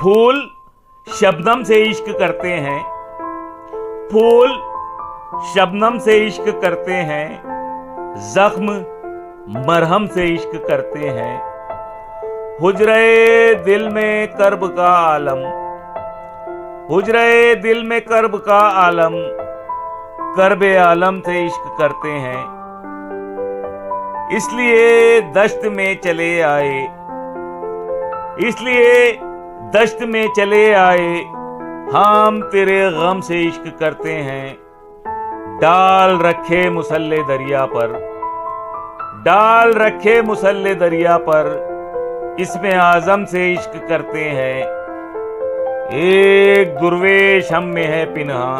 फूल शबनम से इश्क करते हैं, फूल शबनम से इश्क करते हैं, जख्म मरहम से इश्क करते हैं। हुजरे दिल में कर्ब का आलम, हुजरे दिल में कर्ब का आलम, कर्बे आलम से इश्क करते हैं। इसलिए दश्त में चले आए, इसलिए दश्त में चले आए, हम तेरे गम से इश्क करते हैं। डाल रखे मुसल्ले दरिया पर, डाल रखे मुसल्ले दरिया पर, इसमें आजम से इश्क करते हैं। एक दुर्वेश हम में है पिन्हा,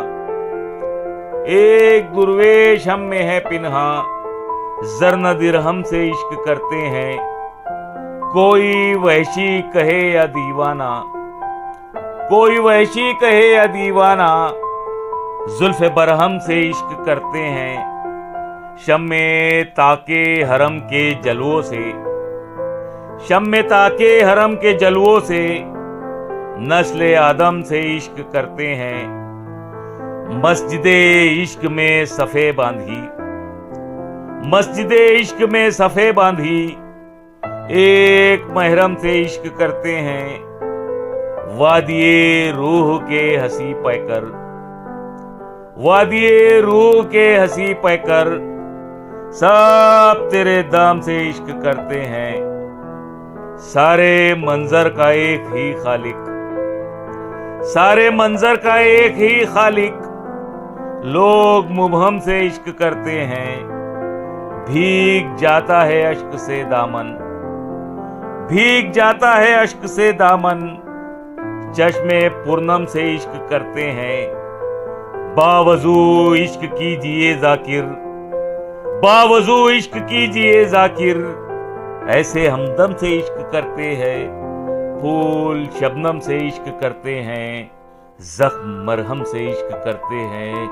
एक दुर्वेश हम में है पिन्हा, जरन दिरहम से इश्क करते हैं। कोई वहशी कहे या दीवाना, कोई वहशी कहे या दीवाना, जुल्फ़े बरहम से इश्क करते हैं। शम्मे ताके हरम के जलवों से, शम्मे ताके हरम के जलवों से, नस्ले आदम से इश्क करते हैं। मस्जिदे इश्क में सफ़े बांधी, मस्जिदे इश्क में सफ़े बांधी, एक महरम से इश्क करते हैं। वादिये रूह के हंसी पैकर, वादिये रूह के हंसी पैकर, सब तेरे दाम से इश्क करते हैं। सारे मंजर का एक ही खालिक, सारे मंजर का एक ही खालिक, लोग मुबहम से इश्क करते हैं। भीग जाता है अश्क से दामन, भीग जाता है अश्क से दामन, चश्मे पूर्णम से इश्क करते हैं। बावजू इश्क कीजिए जाकिर, बावजू इश्क कीजिए जाकिर, ऐसे हमदम से इश्क करते हैं। फूल शबनम से इश्क करते हैं, जख्म मरहम से इश्क करते हैं।